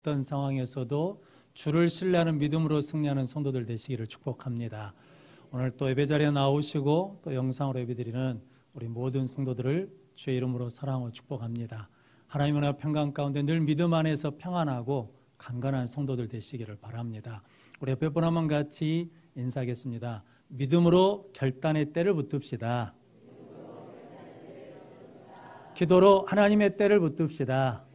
어떤 상황에서도 주를 신뢰하는 믿음으로 승리하는 성도들 되시기를 축복합니다. 오늘 또 예배 자리에 나오시고 또 영상으로 예배드리는 우리 모든 성도들을 주의 이름으로 사랑하고 축복합니다. 하나님의 은혜와 평강 가운데 늘 믿음 안에서 평안하고 강건한 성도들 되시기를 바랍니다. 우리 옆에 분 한번 같이 인사하겠습니다. 믿음으로 결단의 때를 붙듭시다. 기도로 하나님의 때를 붙듭시다.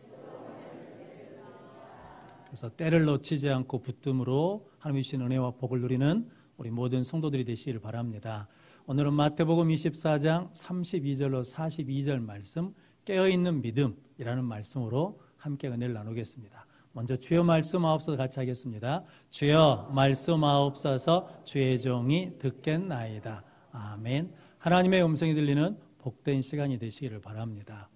그래서 때를 놓치지 않고 붙듦으로 하나님이 주신 은혜와 복을 누리는 우리 모든 성도들이 되시기를 바랍니다. 오늘은 마태복음 24장 32절로 42절 말씀, 깨어있는 믿음이라는 말씀으로 함께 은혜를 나누겠습니다. 먼저 주여 말씀하옵소서 같이 하겠습니다. 주여 말씀하옵소서 주의 종이 듣겠나이다. 아멘. 하나님의 음성이 들리는 복된 시간이 되시기를 바랍니다.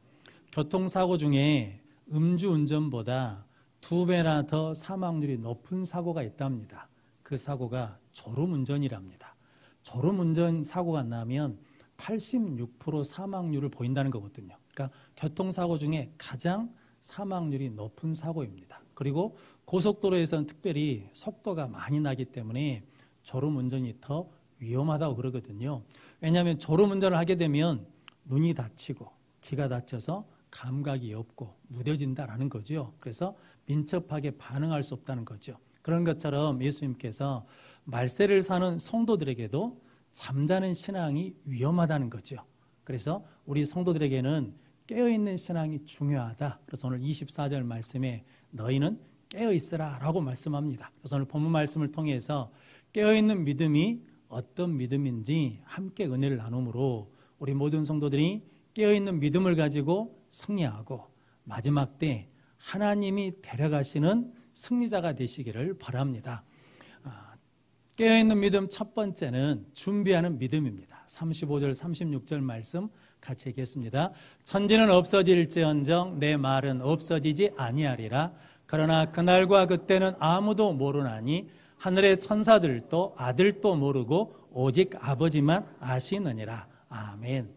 교통사고 중에 음주운전보다 2배나 더 사망률이 높은 사고가 있답니다. 그 사고가 졸음운전이랍니다. 졸음운전 사고가 나면 86% 사망률을 보인다는 거거든요. 그러니까 교통사고 중에 가장 사망률이 높은 사고입니다. 그리고 고속도로에서는 특별히 속도가 많이 나기 때문에 졸음운전이 더 위험하다고 그러거든요. 왜냐하면 졸음운전을 하게 되면 눈이 다치고 귀가 다쳐서 감각이 없고 무뎌진다라는 거죠. 그래서 민첩하게 반응할 수 없다는 거죠. 그런 것처럼 예수님께서 말세를 사는 성도들에게도 잠자는 신앙이 위험하다는 거죠. 그래서 우리 성도들에게는 깨어있는 신앙이 중요하다. 그래서 오늘 24절 말씀에 너희는 깨어있으라 라고 말씀합니다. 그래서 오늘 본문 말씀을 통해서 깨어있는 믿음이 어떤 믿음인지 함께 은혜를 나누므로 우리 모든 성도들이 깨어있는 믿음을 가지고 승리하고 마지막 때 하나님이 데려가시는 승리자가 되시기를 바랍니다. 깨어있는 믿음 첫 번째는 준비하는 믿음입니다. 35절 36절 말씀 같이 읽겠습니다. 천지는 없어질지언정 내 말은 없어지지 아니하리라. 그러나 그날과 그때는 아무도 모르나니 하늘의 천사들도 아들도 모르고 오직 아버지만 아시느니라. 아멘.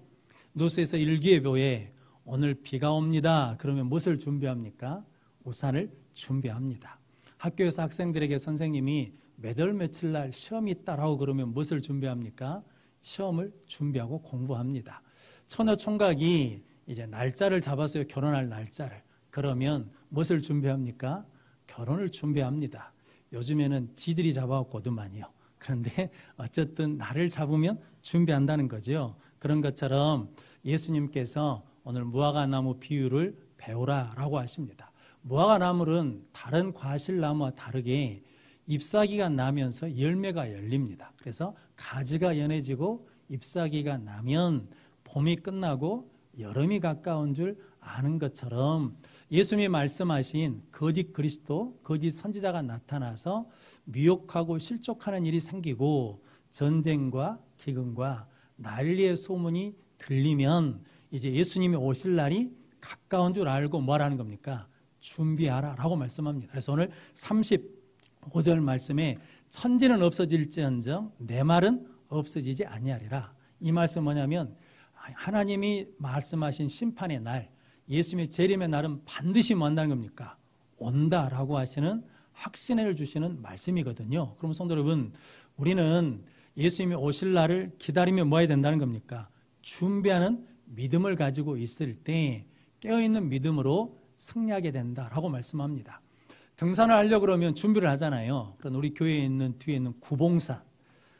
누스에서 일기예보에 오늘 비가 옵니다. 그러면 무엇을 준비합니까? 우산을 준비합니다. 학교에서 학생들에게 선생님이 몇 월 며칠 날 시험이 있다라고 그러면 무엇을 준비합니까? 시험을 준비하고 공부합니다. 처녀 총각이 이제 날짜를 잡았어요. 결혼할 날짜를. 그러면 무엇을 준비합니까? 결혼을 준비합니다. 요즘에는 지들이 잡아왔거든만요. 그런데 어쨌든 날을 잡으면 준비한다는 거죠. 그런 것처럼 예수님께서 오늘 무화과나무 비유를 배우라라고 하십니다. 무화과나무는 다른 과실나무와 다르게 잎사귀가 나면서 열매가 열립니다. 그래서 가지가 연해지고 잎사귀가 나면 봄이 끝나고 여름이 가까운 줄 아는 것처럼 예수님이 말씀하신 거짓 그리스도, 거짓 선지자가 나타나서 미혹하고 실족하는 일이 생기고 전쟁과 기근과 난리의 소문이 들리면 이제 예수님이 오실 날이 가까운 줄 알고 뭐라는 겁니까? 준비하라 라고 말씀합니다. 그래서 오늘 35절 말씀에 천지는 없어질지언정 내 말은 없어지지 아니하리라. 이 말씀 뭐냐면 하나님이 말씀하신 심판의 날, 예수님의 재림의 날은 반드시 뭐 한다는 겁니까? 온다라고 하시는 확신을 주시는 말씀이거든요. 그럼 성도 여러분, 우리는 예수님이 오실 날을 기다리며 뭐 해야 된다는 겁니까? 준비하는 믿음을 가지고 있을 때 깨어있는 믿음으로 승리하게 된다라고 말씀합니다. 등산을 하려고 그러면 준비를 하잖아요. 그럼 우리 교회에 있는 뒤에 있는 구봉산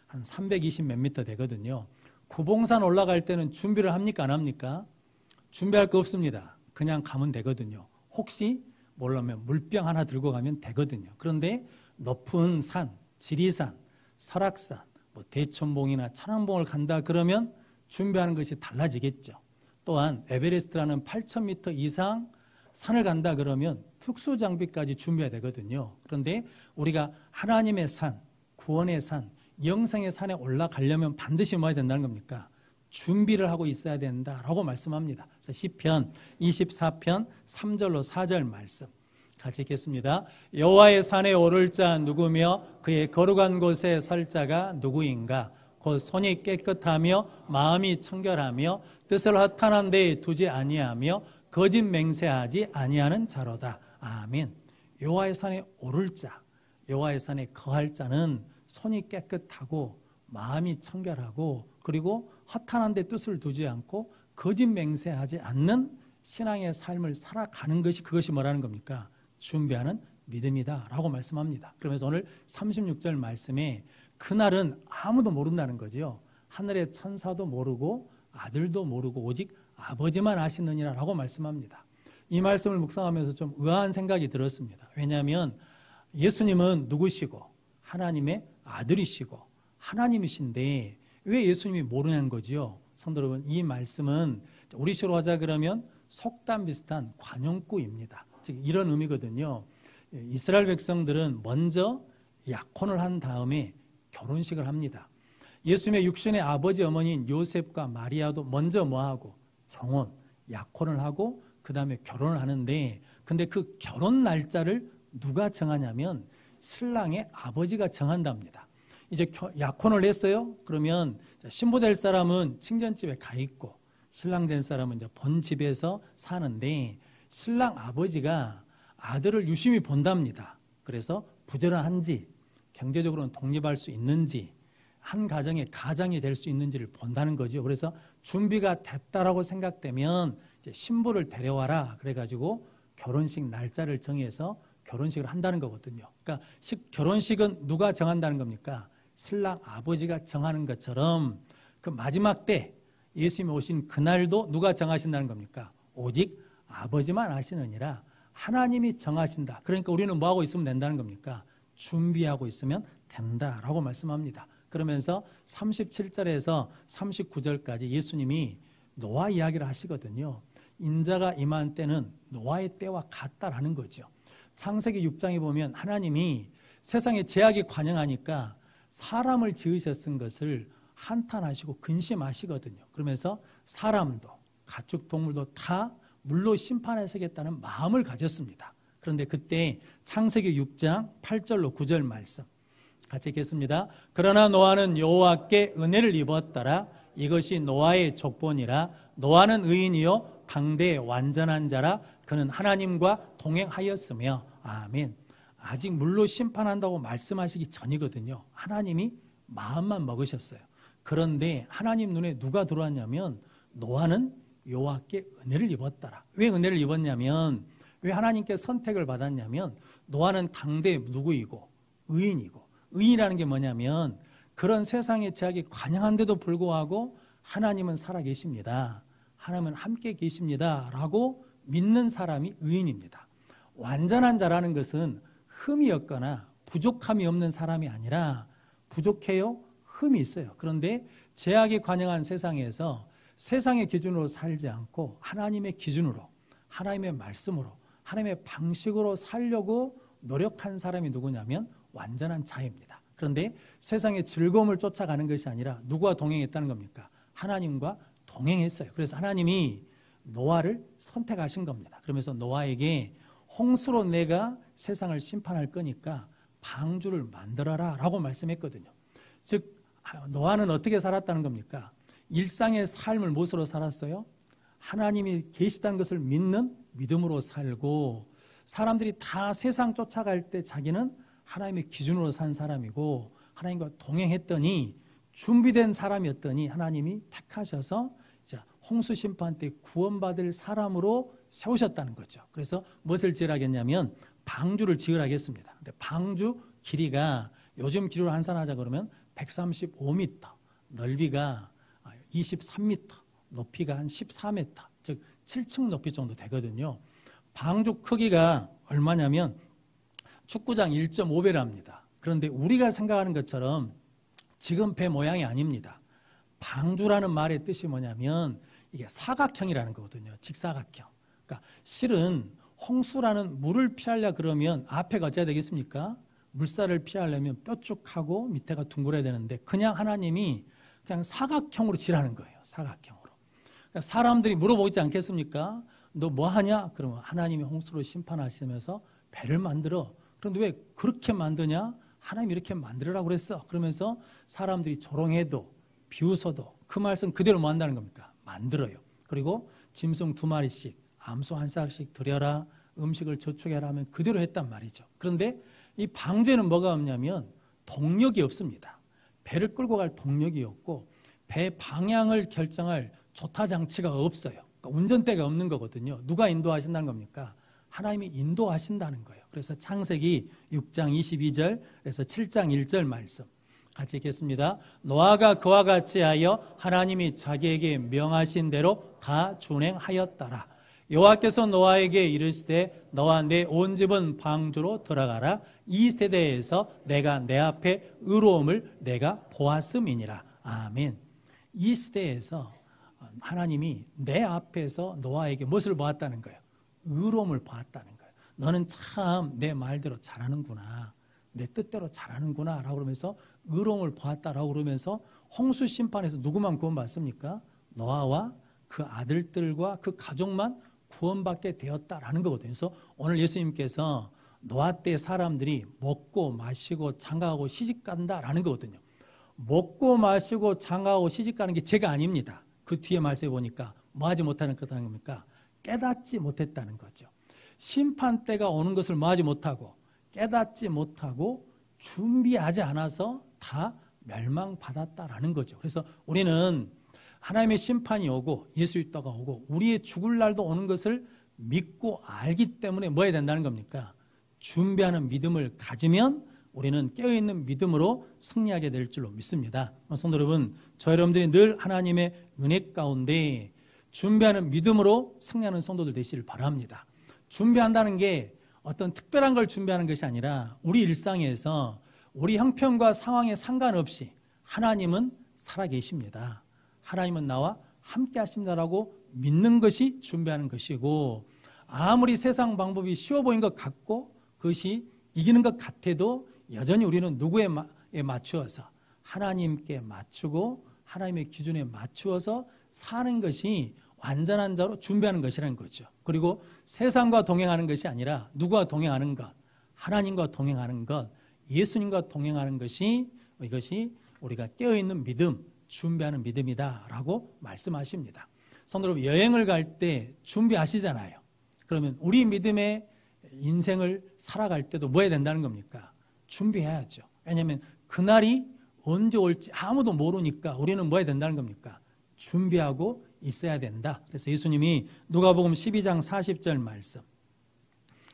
한 320 몇 미터 되거든요. 구봉산 올라갈 때는 준비를 합니까? 안 합니까? 준비할 거 없습니다. 그냥 가면 되거든요. 혹시 모르면 물병 하나 들고 가면 되거든요. 그런데 높은 산, 지리산, 설악산, 뭐 대천봉이나 천왕봉을 간다 그러면 준비하는 것이 달라지겠죠. 또한 에베레스트라는 8,000m 이상 산을 간다 그러면 특수 장비까지 준비해야 되거든요. 그런데 우리가 하나님의 산, 구원의 산, 영생의 산에 올라가려면 반드시 뭐 해야 된다는 겁니까? 준비를 하고 있어야 된다라고 말씀합니다. 그래서 시편 24편 3절로 4절 말씀 같이 읽겠습니다. 여호와의 산에 오를 자 누구며 그의 거룩한 곳에 설 자가 누구인가? 곧 손이 깨끗하며 마음이 청결하며 뜻을 허탄한 데에 두지 아니하며 거짓 맹세하지 아니하는 자로다. 아멘. 여호와의 산에 오를 자, 여호와의 산에 거할 자는 손이 깨끗하고 마음이 청결하고 그리고 허탄한 데 뜻을 두지 않고 거짓 맹세하지 않는 신앙의 삶을 살아가는 것이 그것이 뭐라는 겁니까? 준비하는 믿음이다라고 말씀합니다. 그러면서 오늘 36절 말씀에 그날은 아무도 모른다는 거죠. 하늘의 천사도 모르고 아들도 모르고 오직 아버지만 아시느니라라고 말씀합니다. 이 말씀을 묵상하면서 좀 의아한 생각이 들었습니다. 왜냐하면 예수님은 누구시고 하나님의 아들이시고 하나님이신데 왜 예수님이 모르는 거지요? 성도 여러분, 이 말씀은 우리 시로 하자 그러면 속담 비슷한 관용구입니다. 즉 이런 의미거든요. 이스라엘 백성들은 먼저 약혼을 한 다음에 결혼식을 합니다. 예수님의 육신의 아버지 어머니인 요셉과 마리아도 먼저 뭐하고 정혼, 약혼을 하고 그 다음에 결혼을 하는데 근데 그 결혼 날짜를 누가 정하냐면 신랑의 아버지가 정한답니다. 이제 약혼을 했어요. 그러면 신부 될 사람은 친정집에 가 있고 신랑 된 사람은 이제 본 집에서 사는데 신랑 아버지가 아들을 유심히 본답니다. 그래서 부지런한지 경제적으로는 독립할 수 있는지 한 가정의 가장이 될 수 있는지를 본다는 거죠. 그래서 준비가 됐다라고 생각되면 이제 신부를 데려와라 그래가지고 결혼식 날짜를 정해서 결혼식을 한다는 거거든요. 그러니까 결혼식은 누가 정한다는 겁니까? 신랑 아버지가 정하는 것처럼 그 마지막 때 예수님이 오신 그날도 누가 정하신다는 겁니까? 오직 아버지만 아시느니라 하나님이 정하신다. 그러니까 우리는 뭐하고 있으면 된다는 겁니까? 준비하고 있으면 된다라고 말씀합니다. 그러면서 37절에서 39절까지 예수님이 노아 이야기를 하시거든요. 인자가 임한 때는 노아의 때와 같다라는 거죠. 창세기 6장에 보면 하나님이 세상에 죄악이 관영하니까 사람을 지으셨은 것을 한탄하시고 근심하시거든요. 그러면서 사람도 가축 동물도 다 물로 심판하시겠다는 마음을 가졌습니다. 그런데 그때 창세기 6장 8절로 9절 말씀 같이 읽겠습니다. 그러나 노아는 여호와께 은혜를 입었더라. 이것이 노아의 족본이라. 노아는 의인이요 당대 완전한 자라. 그는 하나님과 동행하였으며. 아멘. 아직 물로 심판한다고 말씀하시기 전이거든요. 하나님이 마음만 먹으셨어요. 그런데 하나님 눈에 누가 들어왔냐면 노아는 여호와께 은혜를 입었더라. 왜 은혜를 입었냐면 왜 하나님께 선택을 받았냐면 노아는 당대 누구이고 의인이고 의인이라는 게 뭐냐면 그런 세상의 제약이 관영한데도 불구하고 하나님은 살아계십니다. 하나님은 함께 계십니다. 라고 믿는 사람이 의인입니다. 완전한 자라는 것은 흠이 없거나 부족함이 없는 사람이 아니라 부족해요? 흠이 있어요. 그런데 제약이 관영한 세상에서 세상의 기준으로 살지 않고 하나님의 기준으로 하나님의 말씀으로 하나님의 방식으로 살려고 노력한 사람이 누구냐면 완전한 자입니다. 그런데 세상의 즐거움을 쫓아가는 것이 아니라 누구와 동행했다는 겁니까? 하나님과 동행했어요. 그래서 하나님이 노아를 선택하신 겁니다. 그러면서 노아에게 홍수로 내가 세상을 심판할 거니까 방주를 만들어라 라고 말씀했거든요. 즉 노아는 어떻게 살았다는 겁니까? 일상의 삶을 무엇으로 살았어요? 하나님이 계시다는 것을 믿는 믿음으로 살고 사람들이 다 세상 쫓아갈 때 자기는 하나님의 기준으로 산 사람이고 하나님과 동행했더니 준비된 사람이었더니 하나님이 택하셔서 홍수 심판 때 구원받을 사람으로 세우셨다는 거죠. 그래서 무엇을 지으라겠냐면 방주를 지으라겠습니다. 근데 방주 길이가 요즘 길이로 환산하자 그러면 135m, 넓이가 23m, 높이가 한 14m, 즉 7층 높이 정도 되거든요. 방주 크기가 얼마냐면 축구장 1.5배랍니다. 그런데 우리가 생각하는 것처럼 지금 배 모양이 아닙니다. 방주라는 말의 뜻이 뭐냐면 이게 사각형이라는 거거든요. 직사각형. 그러니까 실은 홍수라는 물을 피하려 그러면 앞에가 어찌해야 되겠습니까? 물살을 피하려면 뾰족하고 밑에가 둥그러야 되는데 그냥 하나님이 그냥 사각형으로 지라는 거예요. 사각형으로. 그러니까 사람들이 물어보지 않겠습니까? 너 뭐 하냐? 그러면 하나님이 홍수로 심판하시면서 배를 만들어. 그런데 왜 그렇게 만드냐? 하나님이 이렇게 만들으라고 그랬어. 그러면서 사람들이 조롱해도 비웃어도 그 말씀 그대로 뭐 한다는 겁니까? 만들어요. 그리고 짐승 2마리씩, 암소 1쌍씩 드려라. 음식을 저축해라 하면 그대로 했단 말이죠. 그런데 이 방주에는 뭐가 없냐면 동력이 없습니다. 배를 끌고 갈 동력이 없고 배 방향을 결정할 조타 장치가 없어요. 그러니까 운전대가 없는 거거든요. 누가 인도하신다는 겁니까? 하나님이 인도하신다는 거예요. 그래서 창세기 6장 22절에서 7장 1절 말씀 같이 읽겠습니다. 노아가 그와 같이 하여 하나님이 자기에게 명하신 대로 다 준행하였더라. 여호와께서 노아에게 이르시되 너와 내 온 집은 방주로 들어가라. 이 세대에서 내가 내 앞에 의로움을 내가 보았음이니라. 아멘. 이 시대에서 하나님이 내 앞에서 노아에게 무엇을 보았다는 거예요? 의로움을 보았다는 거예요. 너는 참 내 말대로 잘하는구나. 내 뜻대로 잘하는구나 라고 그러면서 의로움을 보았다라고 그러면서 홍수 심판에서 누구만 구원받습니까? 노아와 그 아들들과 그 가족만 구원받게 되었다라는 거거든요. 그래서 오늘 예수님께서 노아 때 사람들이 먹고 마시고 장가가고 시집간다라는 거거든요. 먹고 마시고 장가가고 시집가는 게 죄가 아닙니다. 그 뒤에 말씀해 보니까 뭐 하지 못하는 거다는 겁니까? 깨닫지 못했다는 거죠. 심판 때가 오는 것을 뭐 하지 못하고 깨닫지 못하고 준비하지 않아서 다 멸망받았다라는 거죠. 그래서 우리는 하나님의 심판이 오고 예수 있다가 오고 우리의 죽을 날도 오는 것을 믿고 알기 때문에 뭐 해야 된다는 겁니까? 준비하는 믿음을 가지면 우리는 깨어있는 믿음으로 승리하게 될 줄로 믿습니다. 성도 여러분, 저 여러분들이 늘 하나님의 은혜 가운데 준비하는 믿음으로 승리하는 성도들 되시길 바랍니다. 준비한다는 게 어떤 특별한 걸 준비하는 것이 아니라 우리 일상에서 우리 형편과 상황에 상관없이 하나님은 살아계십니다. 하나님은 나와 함께 하십니다라고 믿는 것이 준비하는 것이고 아무리 세상 방법이 쉬워 보인 것 같고 그것이 이기는 것 같아도 여전히 우리는 누구에 맞추어서 하나님께 맞추고 하나님의 기준에 맞추어서 사는 것이 완전한 자로 준비하는 것이라는 거죠. 그리고 세상과 동행하는 것이 아니라 누구와 동행하는 것, 하나님과 동행하는 것, 예수님과 동행하는 것이 이것이 우리가 깨어있는 믿음, 준비하는 믿음이다라고 말씀하십니다. 성도 여러분, 여행을 갈 때 준비하시잖아요. 그러면 우리 믿음의 인생을 살아갈 때도 뭐 해야 된다는 겁니까? 준비해야죠. 왜냐하면 그날이 언제 올지 아무도 모르니까 우리는 뭐 해야 된다는 겁니까? 준비하고 있어야 된다. 그래서 예수님이 누가복음 12장 40절 말씀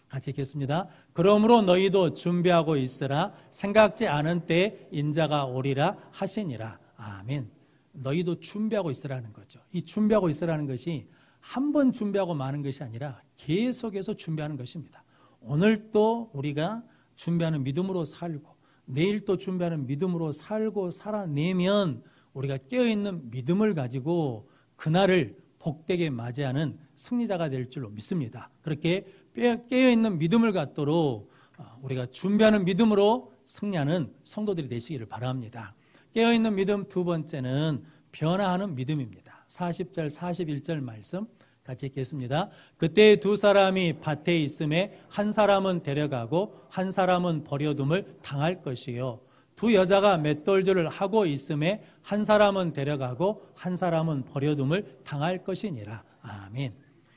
같이 읽겠습니다. 그러므로 너희도 준비하고 있으라. 생각지 않은 때에 인자가 오리라 하시니라. 아멘. 너희도 준비하고 있으라는 거죠. 이 준비하고 있으라는 것이 한 번 준비하고 마는 것이 아니라 계속해서 준비하는 것입니다. 오늘 또 우리가 준비하는 믿음으로 살고 내일 또 준비하는 믿음으로 살고 살아내면 우리가 깨어있는 믿음을 가지고 그날을 복되게 맞이하는 승리자가 될 줄로 믿습니다. 그렇게 깨어있는 믿음을 갖도록 우리가 준비하는 믿음으로 승리하는 성도들이 되시기를 바랍니다. 깨어있는 믿음 두 번째는 변화하는 믿음입니다. 40절 41절 말씀 같이 읽겠습니다. 그때 두 사람이 밭에 있음에 한 사람은 데려가고 한 사람은 버려둠을 당할 것이요 두 여자가 맷돌질을 하고 있음에 한 사람은 데려가고 한 사람은 버려둠을 당할 것이니라. 아멘.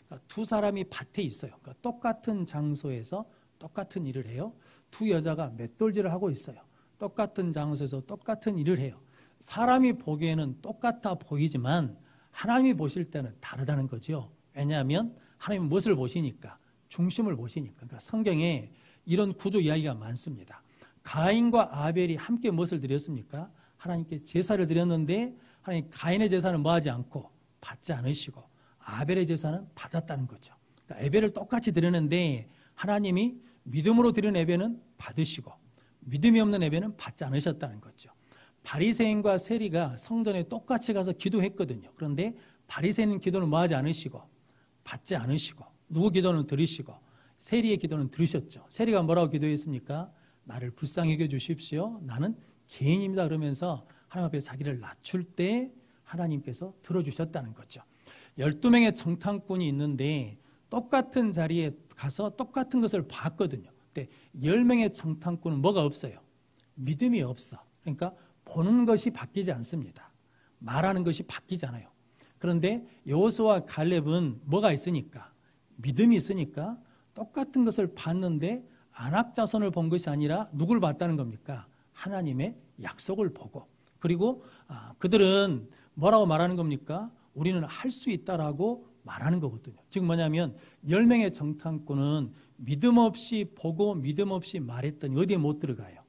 그러니까 두 사람이 밭에 있어요. 그러니까 똑같은 장소에서 똑같은 일을 해요. 두 여자가 맷돌질을 하고 있어요. 똑같은 장소에서 똑같은 일을 해요. 사람이 보기에는 똑같아 보이지만 하나님이 보실 때는 다르다는 거죠. 왜냐하면 하나님은 무엇을 보시니까? 중심을 보시니까. 그러니까 성경에 이런 구조 이야기가 많습니다. 가인과 아벨이 함께 무엇을 드렸습니까? 하나님께 제사를 드렸는데 하나님 가인의 제사는 뭐하지 않고 받지 않으시고 아벨의 제사는 받았다는 거죠. 그러니까 예배를 똑같이 드렸는데 하나님이 믿음으로 드린 예배는 받으시고 믿음이 없는 예배는 받지 않으셨다는 거죠. 바리새인과 세리가 성전에 똑같이 가서 기도했거든요. 그런데 바리새인 기도는 뭐하지 않으시고 받지 않으시고 누구 기도는 들으시고 세리의 기도는 들으셨죠. 세리가 뭐라고 기도했습니까? 나를 불쌍히 여겨 주십시오. 나는 죄인입니다. 그러면서 하나님 앞에 자기를 낮출 때 하나님께서 들어주셨다는 거죠. 12명의 정탐꾼이 있는데 똑같은 자리에 가서 똑같은 것을 봤거든요. 근데 10명의 정탐꾼은 뭐가 없어요? 믿음이 없어. 그러니까 보는 것이 바뀌지 않습니다. 말하는 것이 바뀌잖아요. 그런데 여호수아와 갈렙은 뭐가 있으니까? 믿음이 있으니까 똑같은 것을 봤는데 안악자손을 본 것이 아니라 누굴 봤다는 겁니까? 하나님의 약속을 보고. 그리고 그들은 뭐라고 말하는 겁니까? 우리는 할 수 있다라고 말하는 거거든요. 즉 뭐냐면 10명의 정탐꾼은 믿음 없이 보고 믿음 없이 말했더니 어디에 못 들어가요?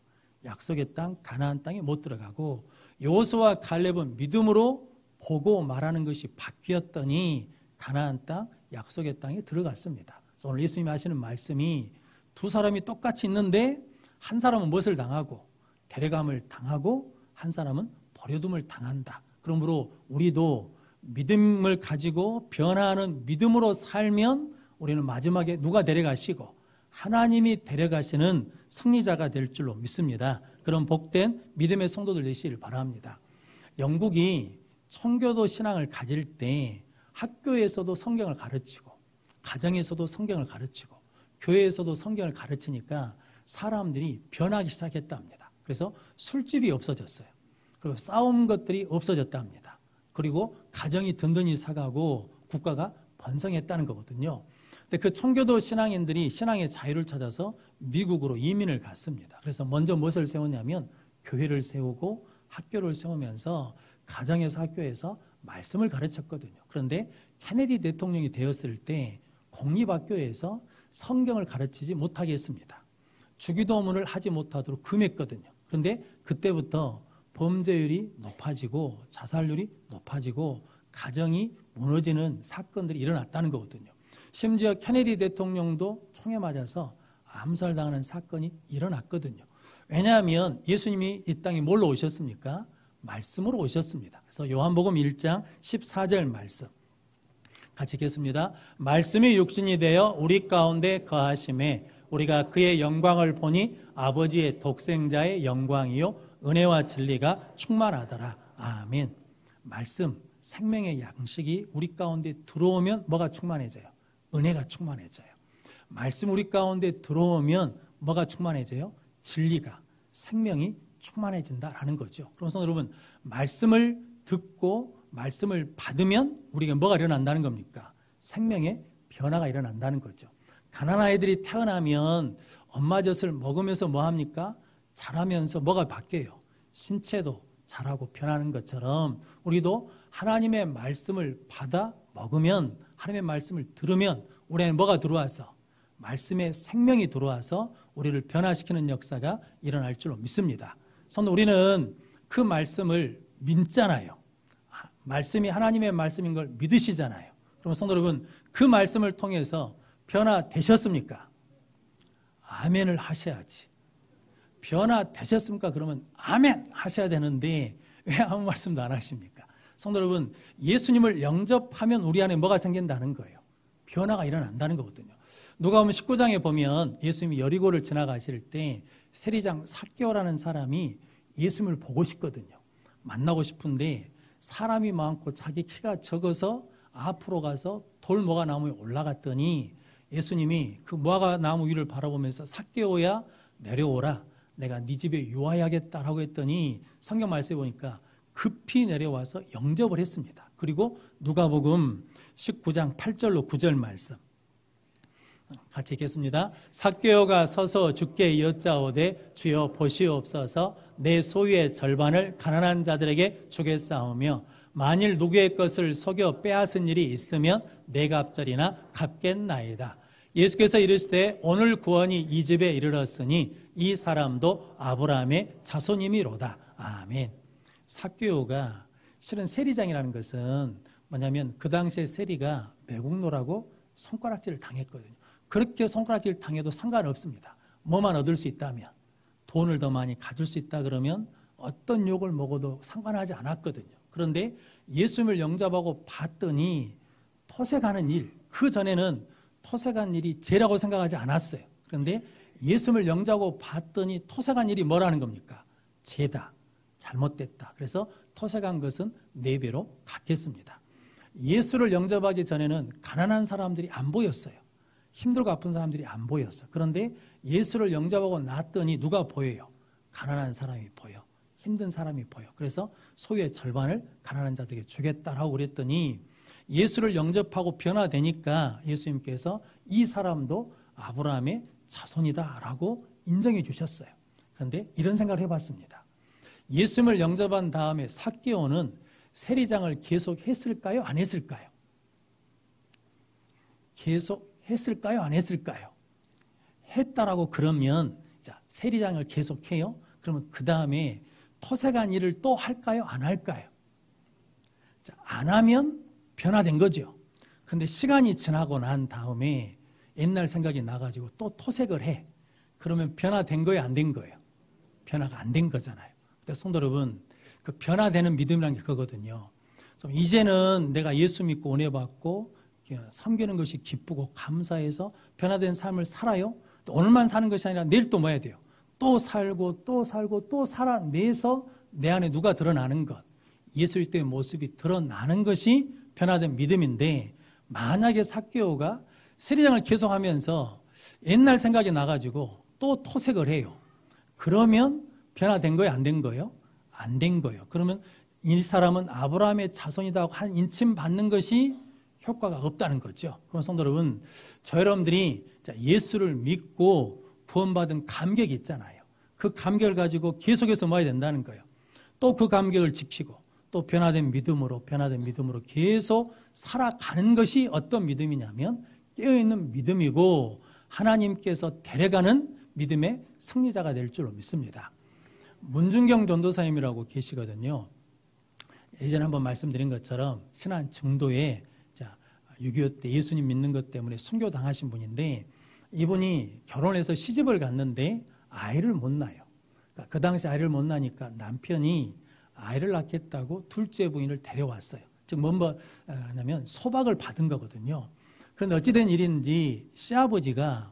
약속의 땅 가나안 땅에 못 들어가고, 여호수아와 갈렙은 믿음으로 보고 말하는 것이 바뀌었더니 가나안 땅 약속의 땅에 들어갔습니다. 오늘 예수님이 하시는 말씀이 두 사람이 똑같이 있는데 한 사람은 무엇을 당하고 데려감을 당하고 한 사람은 버려둠을 당한다. 그러므로 우리도 믿음을 가지고 변화하는 믿음으로 살면 우리는 마지막에 누가 데려가시고 하나님이 데려가시는 승리자가 될 줄로 믿습니다. 그런 복된 믿음의 성도들 되시길 바랍니다. 영국이 청교도 신앙을 가질 때 학교에서도 성경을 가르치고 가정에서도 성경을 가르치고 교회에서도 성경을 가르치니까 사람들이 변하기 시작했답니다. 그래서 술집이 없어졌어요. 그리고 싸움 것들이 없어졌답니다. 그리고 가정이 든든히 사가고 국가가 번성했다는 거거든요. 근데 그 청교도 신앙인들이 신앙의 자유를 찾아서 미국으로 이민을 갔습니다. 그래서 먼저 무엇을 세웠냐면 교회를 세우고 학교를 세우면서 가정에서 학교에서 말씀을 가르쳤거든요. 그런데 케네디 대통령이 되었을 때 공립학교에서 성경을 가르치지 못하게 했습니다. 주기도문을 하지 못하도록 금했거든요. 그런데 그때부터 범죄율이 높아지고 자살률이 높아지고 가정이 무너지는 사건들이 일어났다는 거거든요. 심지어 케네디 대통령도 총에 맞아서 암살당하는 사건이 일어났거든요. 왜냐하면 예수님이 이 땅에 뭘로 오셨습니까? 말씀으로 오셨습니다. 그래서 요한복음 1장 14절 말씀 같이 읽겠습니다. 말씀이 육신이 되어 우리 가운데 거하심에 우리가 그의 영광을 보니 아버지의 독생자의 영광이요 은혜와 진리가 충만하더라. 아멘. 말씀, 생명의 양식이 우리 가운데 들어오면 뭐가 충만해져요? 은혜가 충만해져요. 말씀 우리 가운데 들어오면 뭐가 충만해져요? 진리가, 생명이 충만해진다라는 거죠. 그래서 여러분, 말씀을 듣고 말씀을 받으면 우리가 뭐가 일어난다는 겁니까? 생명의 변화가 일어난다는 거죠. 가난한 아이들이 태어나면 엄마 젖을 먹으면서 뭐 합니까? 자라면서 뭐가 바뀌어요? 신체도 자라고 변하는 것처럼 우리도 하나님의 말씀을 받아 먹으면, 하나님의 말씀을 들으면 우리는 뭐가 들어와서? 말씀의 생명이 들어와서 우리를 변화시키는 역사가 일어날 줄로 믿습니다. 성도, 우리는 그 말씀을 믿잖아요. 말씀이 하나님의 말씀인 걸 믿으시잖아요. 그럼 성도 여러분, 그 말씀을 통해서 변화되셨습니까? 아멘을 하셔야지. 변화되셨습니까? 그러면 아멘 하셔야 되는데 왜 아무 말씀도 안 하십니까? 성도 여러분, 예수님을 영접하면 우리 안에 뭐가 생긴다는 거예요? 변화가 일어난다는 거거든요. 누가복음 19장에 보면 예수님이 여리고를 지나가실 때 세리장 삭개오라는 사람이 예수님을 보고 싶거든요. 만나고 싶은데 사람이 많고 자기 키가 적어서 앞으로 가서 돌모가 나무에 올라갔더니 예수님이 그 무화과 나무 위를 바라보면서 삭개오야 내려오라, 내가 네 집에 유하야겠다라고 했더니 성경 말씀에 보니까 급히 내려와서 영접을 했습니다. 그리고 누가복음 19장 8절로 9절 말씀 같이 읽겠습니다. 삭개오가 서서 주께 여짜오되 주여 보시옵소서, 내 소유의 절반을 가난한 자들에게 주겠사오며 만일 누구의 것을 속여 빼앗은 일이 있으면 네 갑절이나 갚겠나이다. 예수께서 이르시되 오늘 구원이 이 집에 이르렀으니 이 사람도 아브라함의 자손이미로다. 아멘. 삭개오가 실은 세리장이라는 것은 뭐냐면 그 당시에 세리가 매국노라고 손가락질을 당했거든요. 그렇게 손가락질 당해도 상관없습니다. 뭐만 얻을 수 있다면, 돈을 더 많이 가질 수 있다 그러면 어떤 욕을 먹어도 상관하지 않았거든요. 그런데 예수님을 영접하고 봤더니 토색하는 일, 그 전에는 토색한 일이 죄라고 생각하지 않았어요. 그런데 예수님을 영접하고 봤더니 토색한 일이 뭐라는 겁니까? 죄다, 잘못됐다. 그래서 토색한 것은 4배로 갚겠습니다. 예수를 영접하기 전에는 가난한 사람들이 안 보였어요. 힘들고 아픈 사람들이 안 보였어. 그런데 예수를 영접하고 났더니 누가 보여요? 가난한 사람이 보여. 힘든 사람이 보여. 그래서 소유의 절반을 가난한 자들에게 주겠다라고 그랬더니 예수를 영접하고 변화되니까 예수님께서 이 사람도 아브라함의 자손이다라고 인정해 주셨어요. 그런데 이런 생각을 해봤습니다. 예수님을 영접한 다음에 삭개오는 세리장을 계속 했을까요? 안 했을까요? 계속 했을까요? 안 했을까요? 했다라고 그러면 자, 세리장을 계속해요? 그러면 그 다음에 토색한 일을 또 할까요? 안 할까요? 자, 안 하면 변화된 거죠. 근데 시간이 지나고 난 다음에 옛날 생각이 나가지고 또 토색을 해. 그러면 변화된 거예요? 안 된 거예요? 변화가 안 된 거잖아요. 근데 성도 여러분, 그 변화되는 믿음이라는 게 그거거든요. 좀 이제는 내가 예수 믿고 은혜 받고 섬기는 것이 기쁘고 감사해서 변화된 삶을 살아요. 또 오늘만 사는 것이 아니라 내일 또 뭐 해야 돼요? 또 살고 또 살고 또 살아내서 내 안에 누가 드러나는 것, 예수의 모습이 드러나는 것이 변화된 믿음인데, 만약에 삭개오가 세리장을 계속하면서 옛날 생각이 나가지고 또 토색을 해요. 그러면 변화된 거예요? 안 된 거예요? 안 된 거예요. 그러면 이 사람은 아브라함의 자손이라고 한 인침 받는 것이 효과가 없다는 거죠. 그럼 성도 여러분, 저 여러분들이 예수를 믿고 구원받은 감격이 있잖아요. 그 감격을 가지고 계속해서 모아야 된다는 거예요. 또 그 감격을 지키고 또 변화된 믿음으로 계속 살아가는 것이 어떤 믿음이냐면 깨어있는 믿음이고 하나님께서 데려가는 믿음의 승리자가 될 줄로 믿습니다. 문준경 전도사님이라고 계시거든요. 예전에 한번 말씀드린 것처럼 신안 증도에 6.25 때 예수님 믿는 것 때문에 순교당하신 분인데, 이분이 결혼해서 시집을 갔는데 아이를 못 낳아요. 그러니까 그 당시 아이를 못 낳으니까 남편이 아이를 낳겠다고 둘째 부인을 데려왔어요. 즉 뭐냐면 소박을 받은 거거든요. 그런데 어찌된 일인지 시아버지가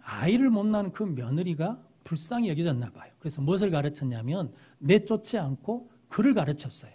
아이를 못 낳은 그 며느리가 불쌍히 여겨졌나 봐요. 그래서 무엇을 가르쳤냐면 내쫓지 않고 글을 가르쳤어요.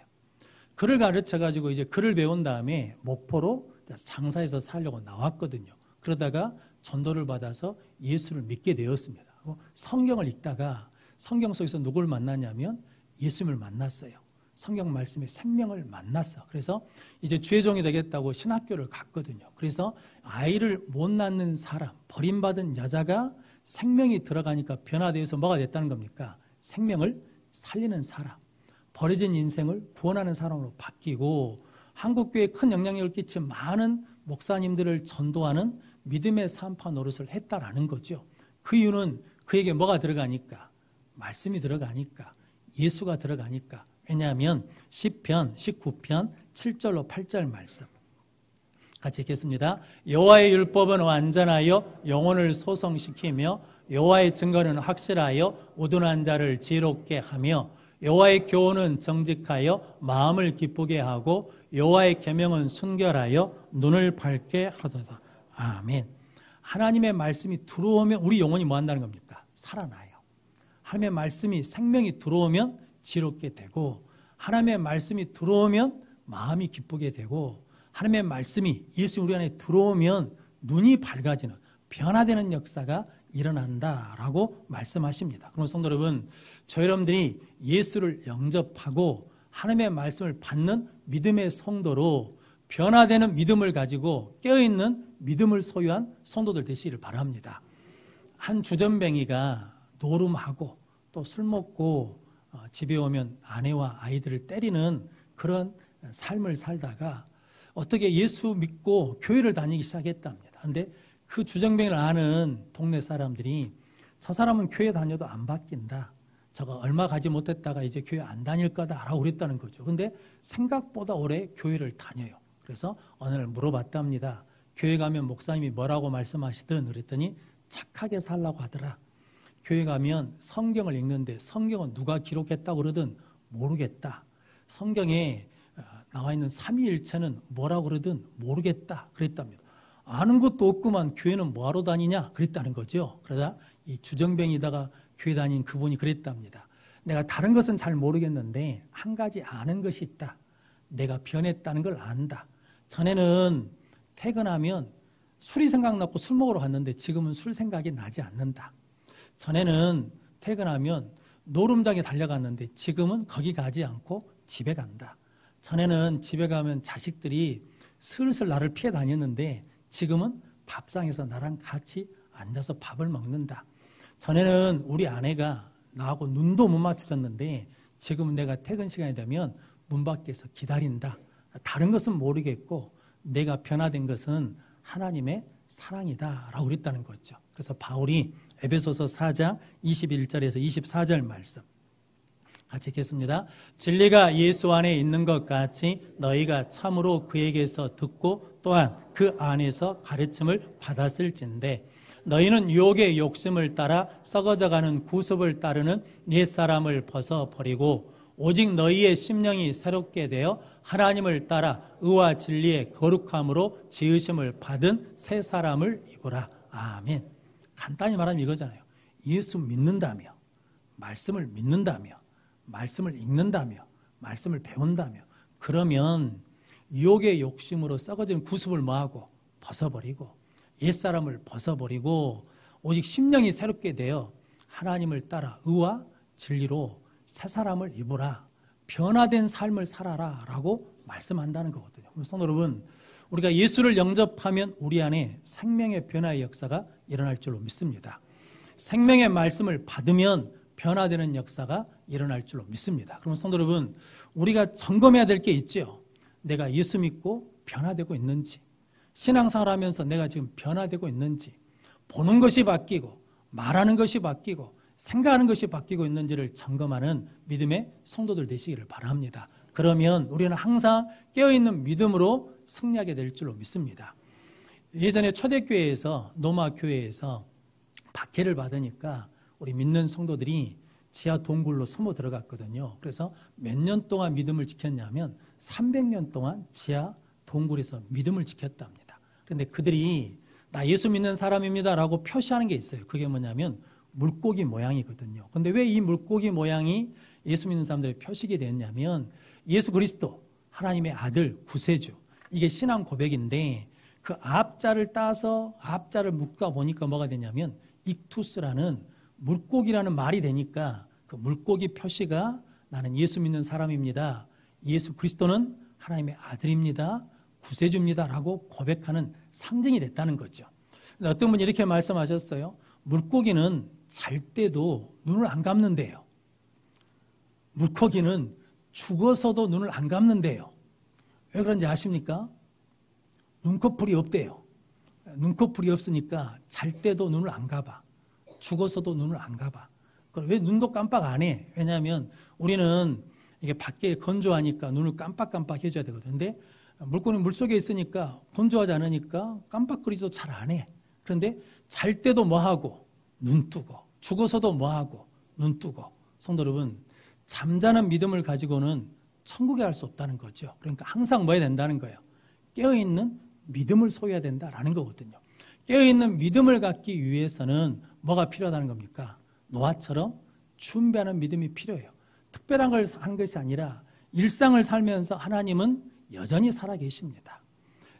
글을 가르쳐가지고 이제 글을 배운 다음에 목포로 장사해서 살려고 나왔거든요. 그러다가 전도를 받아서 예수를 믿게 되었습니다. 성경을 읽다가 성경 속에서 누굴 만났냐면 예수님을 만났어요. 성경 말씀의 생명을 만났어. 그래서 이제 주의 종이 되겠다고 신학교를 갔거든요. 그래서 아이를 못 낳는 사람, 버림받은 여자가 생명이 들어가니까 변화되어서 뭐가 됐다는 겁니까? 생명을 살리는 사람, 버려진 인생을 구원하는 사람으로 바뀌고, 한국교회에 큰 영향력을 끼친 많은 목사님들을 전도하는 믿음의 산파 노릇을 했다라는 거죠. 그 이유는 그에게 뭐가 들어가니까? 말씀이 들어가니까, 예수가 들어가니까. 왜냐하면 시편 19편 7절로 8절 말씀 같이 읽겠습니다. 여호와의 율법은 완전하여 영혼을 소성시키며 여호와의 증거는 확실하여 우둔한 자를 지혜롭게 하며 여호와의 교훈은 정직하여 마음을 기쁘게 하고 여호와의 계명은 순결하여 눈을 밝게 하도다. 아멘. 하나님의 말씀이 들어오면 우리 영혼이 뭐 한다는 겁니까? 살아나요. 하나님의 말씀이 생명이 들어오면 지혜롭게 되고, 하나님의 말씀이 들어오면 마음이 기쁘게 되고, 하나님의 말씀이 예수 우리 안에 들어오면 눈이 밝아지는 변화되는 역사가 일어난다라고 말씀하십니다. 그럼 성도 여러분, 저 여러분들이 예수를 영접하고 하나님의 말씀을 받는 믿음의 성도로 변화되는 믿음을 가지고 깨어있는 믿음을 소유한 성도들 되시기를 바랍니다. 한 주전뱅이가 노름하고 또 술 먹고 집에 오면 아내와 아이들을 때리는 그런 삶을 살다가 어떻게 예수 믿고 교회를 다니기 시작했답니다. 그런데 그 주정뱅이를 아는 동네 사람들이 저 사람은 교회 다녀도 안 바뀐다. 저거 얼마 가지 못했다가 이제 교회 안 다닐 거다라고 그랬다는 거죠. 그런데 생각보다 오래 교회를 다녀요. 그래서 어느 날 물어봤답니다. 교회 가면 목사님이 뭐라고 말씀하시든 그랬더니 착하게 살라고 하더라. 교회 가면 성경을 읽는데 성경은 누가 기록했다고 그러든 모르겠다. 성경에 나와 있는 삼위일체는 뭐라고 그러든 모르겠다 그랬답니다. 아는 것도 없구만 교회는 뭐하러 다니냐 그랬다는 거죠. 그러다 이 주정뱅이다가 교회 다닌 그분이 그랬답니다. 내가 다른 것은 잘 모르겠는데 한 가지 아는 것이 있다. 내가 변했다는 걸 안다. 전에는 퇴근하면 술이 생각났고 술 먹으러 갔는데 지금은 술 생각이 나지 않는다. 전에는 퇴근하면 노름장에 달려갔는데 지금은 거기 가지 않고 집에 간다. 전에는 집에 가면 자식들이 슬슬 나를 피해 다녔는데 지금은 밥상에서 나랑 같이 앉아서 밥을 먹는다. 전에는 우리 아내가 나하고 눈도 못 맞추셨는데 지금은 내가 퇴근 시간이 되면 문 밖에서 기다린다. 다른 것은 모르겠고 내가 변화된 것은 하나님의 사랑이다라고 그랬다는 거죠. 그래서 바울이 에베소서 4장 21절에서 24절 말씀 같이 읽겠습니다. 진리가 예수 안에 있는 것 같이 너희가 참으로 그에게서 듣고 또한 그 안에서 가르침을 받았을진데 너희는 유혹의 욕심을 따라 썩어져가는 구습을 따르는 옛사람을 벗어버리고 오직 너희의 심령이 새롭게 되어 하나님을 따라 의와 진리의 거룩함으로 지으심을 받은 새 사람을 입으라. 아멘. 간단히 말하면 이거잖아요. 예수 믿는다며, 말씀을 믿는다며, 말씀을 읽는다며, 말씀을 배운다며, 그러면 유혹의 욕심으로 썩어진 구습을 뭐하고 벗어버리고 옛사람을 벗어버리고 오직 심령이 새롭게 되어 하나님을 따라 의와 진리로 새 사람을 입으라. 변화된 삶을 살아라 라고 말씀한다는 거거든요. 성도 여러분, 우리가 예수를 영접하면 우리 안에 생명의 변화의 역사가 일어날 줄로 믿습니다. 생명의 말씀을 받으면 변화되는 역사가 일어날 줄로 믿습니다. 그럼 성도 여러분, 우리가 점검해야 될 게 있죠. 내가 예수 믿고 변화되고 있는지, 신앙생활 하면서 내가 지금 변화되고 있는지, 보는 것이 바뀌고 말하는 것이 바뀌고 생각하는 것이 바뀌고 있는지를 점검하는 믿음의 성도들 되시기를 바랍니다. 그러면 우리는 항상 깨어있는 믿음으로 승리하게 될 줄로 믿습니다. 예전에 초대교회에서 노마교회에서 박해를 받으니까 우리 믿는 성도들이 지하 동굴로 숨어 들어갔거든요. 그래서 몇 년 동안 믿음을 지켰냐면 300년 동안 지하 동굴에서 믿음을 지켰답니다. 그런데 그들이 나 예수 믿는 사람입니다 라고 표시하는 게 있어요. 그게 뭐냐면 물고기 모양이거든요. 그런데 왜 이 물고기 모양이 예수 믿는 사람들의 표식이 됐냐면 예수 그리스도 하나님의 아들 구세주, 이게 신앙 고백인데 그 앞자를 따서 앞자를 묶어 보니까 뭐가 되냐면 익투스라는 물고기라는 말이 되니까 그 물고기 표시가 나는 예수 믿는 사람입니다. 예수 그리스도는 하나님의 아들입니다. 구세주입니다 라고 고백하는 상징이 됐다는 거죠. 어떤 분이 이렇게 말씀하셨어요. 물고기는 잘 때도 눈을 안 감는데요. 물고기는 죽어서도 눈을 안 감는데요. 왜 그런지 아십니까? 눈꺼풀이 없대요. 눈꺼풀이 없으니까 잘 때도 눈을 안 감아. 죽어서도 눈을 안 감아. 왜 눈도 깜빡 안 해? 왜냐하면 우리는 이게 밖에 건조하니까 눈을 깜빡깜빡 해줘야 되거든요. 근데 물고기는 물속에 있으니까 건조하지 않으니까 깜빡거리지도 잘 안 해. 그런데 잘 때도 뭐하고? 눈 뜨고. 죽어서도 뭐하고? 눈 뜨고. 성도 여러분, 잠자는 믿음을 가지고는 천국에 갈 수 없다는 거죠. 그러니까 항상 뭐 해야 된다는 거예요? 깨어있는 믿음을 소유해야 된다라는 거거든요. 깨어있는 믿음을 갖기 위해서는 뭐가 필요하다는 겁니까? 노아처럼 준비하는 믿음이 필요해요. 특별한 걸 한 것이 아니라 일상을 살면서 하나님은 여전히 살아계십니다.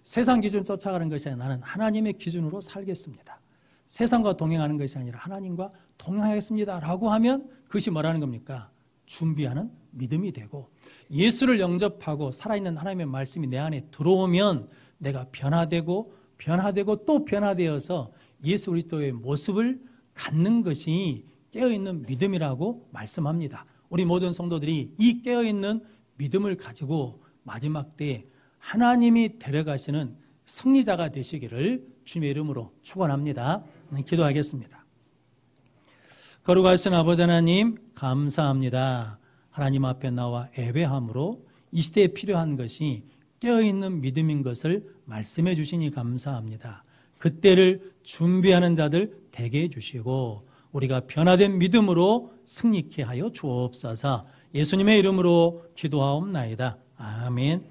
세상 기준 쫓아가는 것이 아니라 나는 하나님의 기준으로 살겠습니다. 세상과 동행하는 것이 아니라 하나님과 동행하겠습니다 라고 하면 그것이 뭐라는 겁니까? 준비하는 믿음이 되고 예수를 영접하고 살아있는 하나님의 말씀이 내 안에 들어오면 내가 변화되고 또 변화되어서 예수 그리스도의 모습을 갖는 것이 깨어있는 믿음이라고 말씀합니다. 우리 모든 성도들이 이 깨어있는 믿음을 가지고 마지막 때에 하나님이 데려가시는 승리자가 되시기를 주님의 이름으로 축원합니다. 기도하겠습니다. 거룩하신 아버지 하나님 감사합니다. 하나님 앞에 나와 예배함으로 이 시대에 필요한 것이 깨어있는 믿음인 것을 말씀해 주시니 감사합니다. 그때를 준비하는 자들 되게 해주시고 우리가 변화된 믿음으로 승리케 하여 주옵소서. 예수님의 이름으로 기도하옵나이다. 아멘.